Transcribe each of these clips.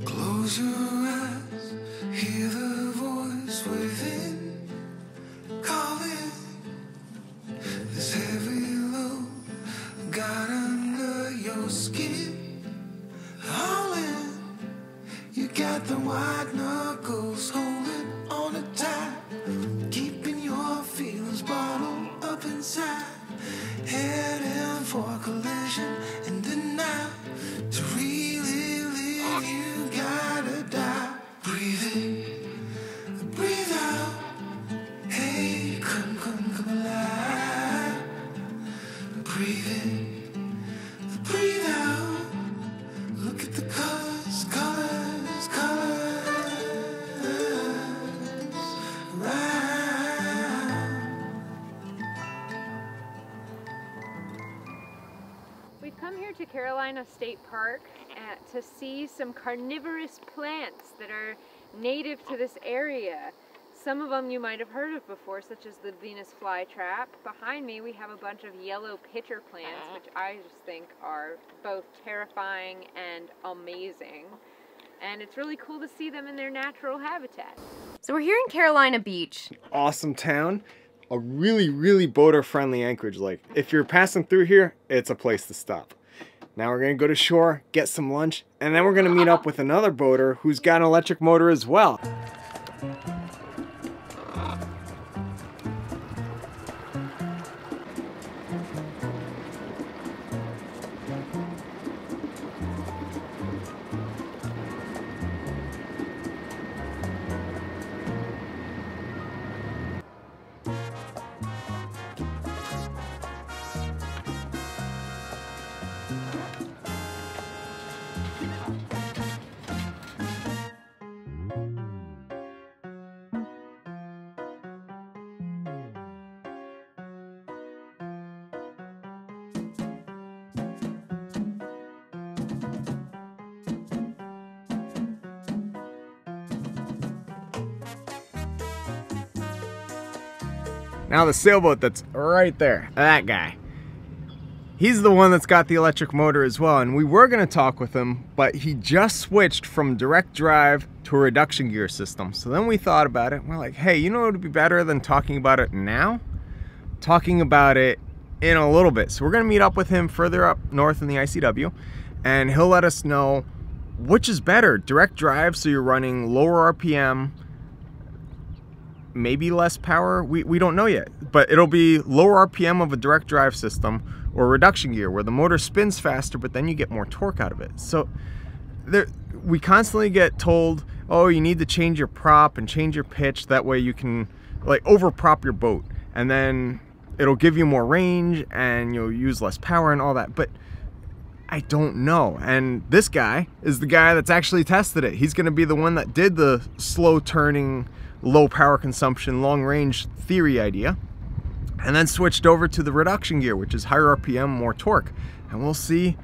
Close your eyes, hear the voice within, calling this heavy load got under your skin. All in, you got the white knuckles holding on it tight, keeping your feelings bottled up inside, heading for collision and denial. To really live, you gotta die. Breathe in, breathe out. Hey, come alive. Breathe in, breathe out. Look at the colors, colors, colors around. We've come here to Carolina State Park to see some carnivorous plants that are native to this area. Some of them you might have heard of before, such as the Venus flytrap. Behind me we have a bunch of yellow pitcher plants, which I just think are both terrifying and amazing. And it's really cool to see them in their natural habitat. So we're here in Carolina Beach. Awesome town. A really boater friendly anchorage. Like if you're passing through here, it's a place to stop. Now we're gonna go to shore, get some lunch, and then we're gonna meet up with another boater who's got an electric motor as well. Now the sailboat that's right there, that guy, he's the one that's got the electric motor as well, and we were gonna talk with him, but he just switched from direct drive to a reduction gear system. So then we thought about it, and we're like, hey, you know what would be better than talking about it now? Talking about it in a little bit. So we're gonna meet up with him further up north in the ICW, and he'll let us know which is better, direct drive, so you're running lower RPM, maybe less power, we don't know yet, but it'll be lower RPM of a direct drive system, or reduction gear where the motor spins faster but then you get more torque out of it. So we constantly get told, oh, you need to change your prop and change your pitch, that way you can like over prop your boat and then it'll give you more range and you'll use less power and all that. But I don't know, and this guy is the guy that's actually tested it. He's going to be the one that did the slow turning, low power consumption, long range theory idea, and then switched over to the reduction gear, which is higher RPM, more torque, and we'll see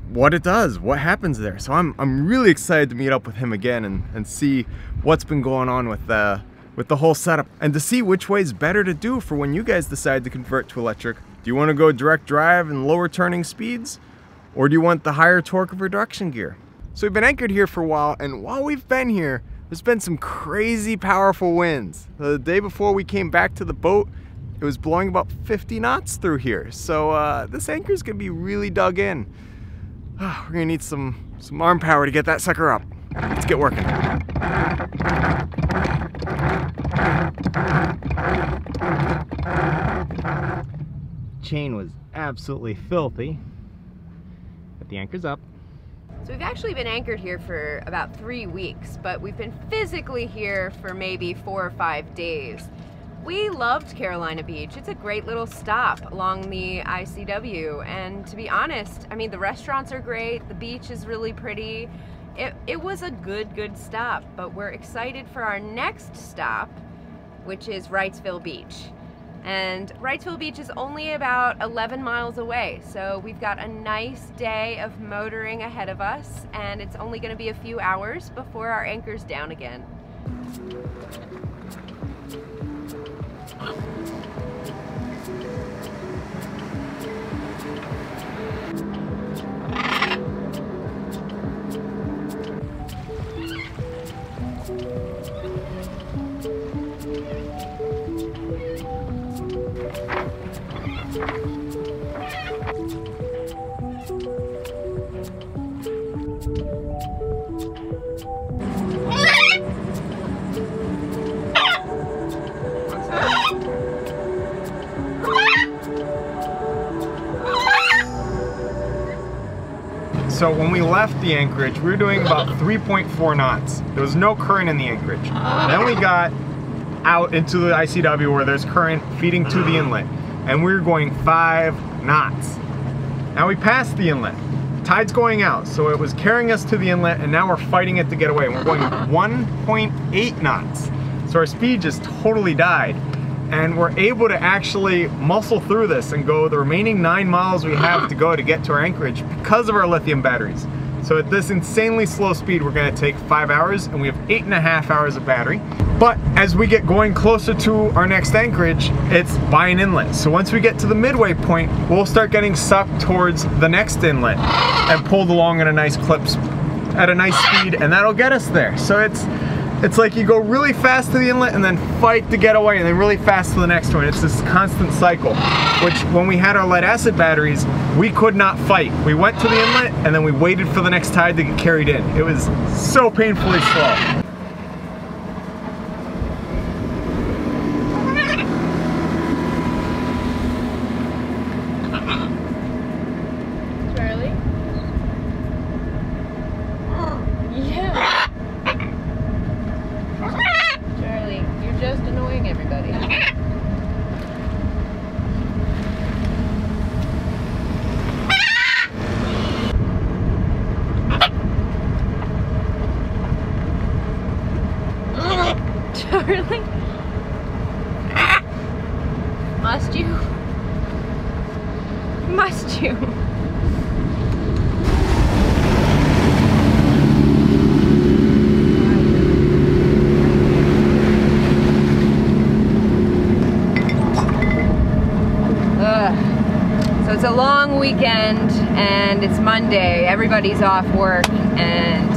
what it does, what happens there. So I'm really excited to meet up with him again and see what's been going on with the whole setup, and to see which way is better to do for when you guys decide to convert to electric. Do you want to go direct drive and lower turning speeds, or do you want the higher torque of reduction gear? So we've been anchored here for a while, and while we've been here, there's been some crazy powerful winds. The day before we came back to the boat, it was blowing about 50 knots through here. So this anchor is gonna be really dug in. We're gonna need some arm power to get that sucker up. Let's get working. Chain was absolutely filthy, but the anchor's up. So we've actually been anchored here for about 3 weeks, but we've been physically here for maybe 4 or 5 days. We loved Carolina Beach. It's a great little stop along the ICW, and to be honest, I mean, the restaurants are great, the beach is really pretty. It was a good stop, but we're excited for our next stop, which is Wrightsville Beach. And Wrightsville Beach is only about 11 miles away, so we've got a nice day of motoring ahead of us, and it's only going to be a few hours before our anchor's down again. So when we left the anchorage, we were doing about 3.4 knots. There was no current in the anchorage. Then we got out into the ICW where there's current feeding to the inlet, and we were going 5 knots. Now we passed the inlet. Tide's going out, so it was carrying us to the inlet, and now we're fighting it to get away. We're going 1.8 knots. So our speed just totally died. And we're able to actually muscle through this and go the remaining 9 miles we have to go to get to our anchorage because of our lithium batteries. So at this insanely slow speed, we're gonna take 5 hours, and we have 8.5 hours of battery. But as we get going closer to our next anchorage, it's by an inlet. So once we get to the midway point, we'll start getting sucked towards the next inlet and pulled along at a nice clip, at a nice speed, and that'll get us there. So it's like you go really fast to the inlet and then fight to get away, and then really fast to the next one. It's this constant cycle, which when we had our lead acid batteries, we could not fight. We went to the inlet and then we waited for the next tide to get carried in. It was so painfully slow. Charlie? Yeah. Charlie, you're just annoying everybody. Charlie? Must you? Must you? So it's a long weekend and it's Monday. Everybody's off work and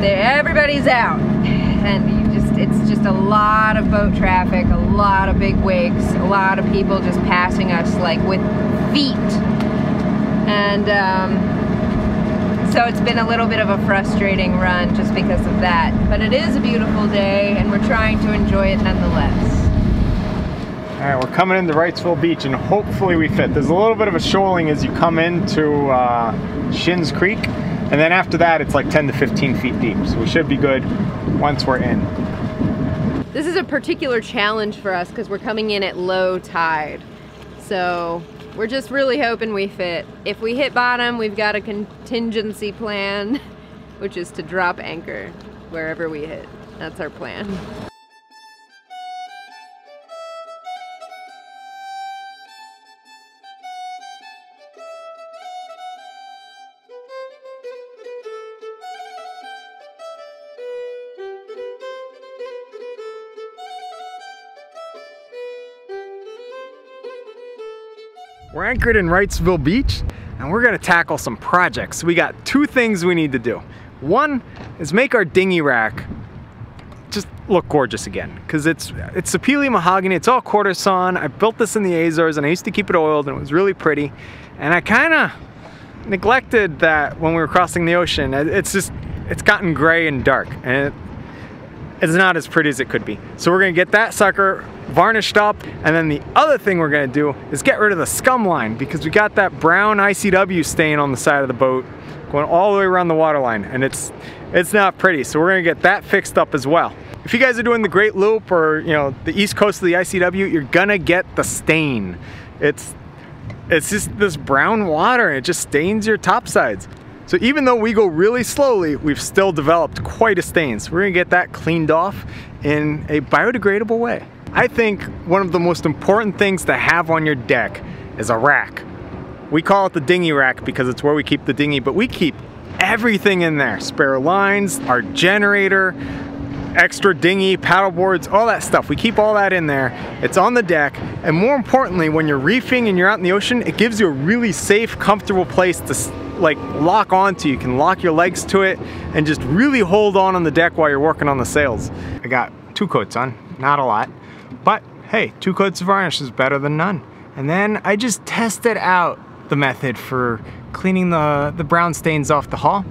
everybody's out, and it's just a lot of boat traffic, a lot of big wakes, a lot of people just passing us like with feet, and so it's been a little bit of a frustrating run just because of that. But it is a beautiful day and we're trying to enjoy it nonetheless. All right, we're coming into Wrightsville Beach, and hopefully we fit. There's a little bit of a shoaling as you come into Shins Creek, and then after that it's like 10 to 15 feet deep, so we should be good once we're in. This is a particular challenge for us because we're coming in at low tide, so we're just really hoping we fit. If we hit bottom, we've got a contingency plan, which is to drop anchor wherever we hit. That's our plan. We're anchored in Wrightsville Beach, and we're gonna tackle some projects. We got 2 things we need to do. One is make our dinghy rack just look gorgeous again, because it's Sapele mahogany, it's all quarter sawn. I built this in the Azores and I used to keep it oiled and it was really pretty. And I kind of neglected that when we were crossing the ocean. It's gotten gray and dark, and it's not as pretty as it could be. So we're gonna get that sucker varnished up, and then the other thing we're gonna do is get rid of the scum line, because we got that brown ICW stain on the side of the boat going all the way around the waterline, and it's not pretty. So we're gonna get that fixed up as well. If you guys are doing the Great Loop or the east coast of the ICW, you're gonna get the stain. It's just this brown water, and it just stains your topsides. So even though we go really slowly, we've still developed quite a stain. So we're gonna get that cleaned off in a biodegradable way. I think one of the most important things to have on your deck is a rack. We call it the dinghy rack because it's where we keep the dinghy, but we keep everything in there. Spare lines, our generator, extra dinghy, paddle boards, all that stuff. We keep all that in there. It's on the deck, and more importantly, when you're reefing and you're out in the ocean, it gives you a really safe, comfortable place to like lock onto. You can lock your legs to it and just really hold on the deck while you're working on the sails. I got 2 coats on, not a lot, but hey, 2 coats of varnish is better than none. And then I just tested out the method for cleaning the brown stains off the hull,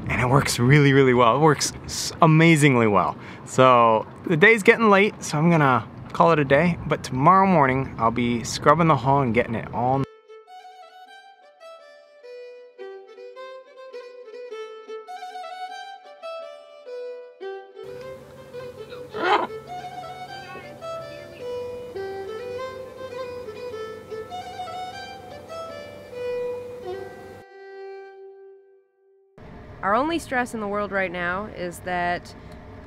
and it works really, really well. It works amazingly well. So the day's getting late, so I'm gonna call it a day, but tomorrow morning I'll be scrubbing the hull and getting it all. Our only stress in the world right now is that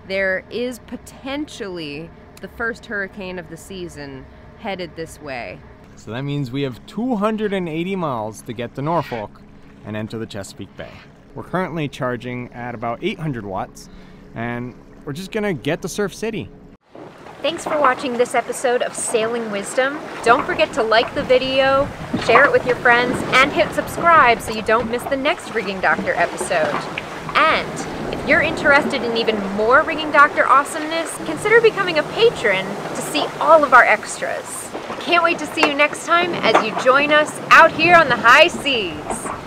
there is potentially the first hurricane of the season headed this way. So that means we have 280 miles to get to Norfolk and enter the Chesapeake Bay. We're currently charging at about 800 watts, and we're just gonna get to Surf City. Thanks for watching this episode of Sailing Wisdom. Don't forget to like the video, share it with your friends, and hit subscribe so you don't miss the next Rigging Doctor episode. And if you're interested in even more Rigging Doctor awesomeness, consider becoming a patron to see all of our extras. Can't wait to see you next time as you join us out here on the high seas.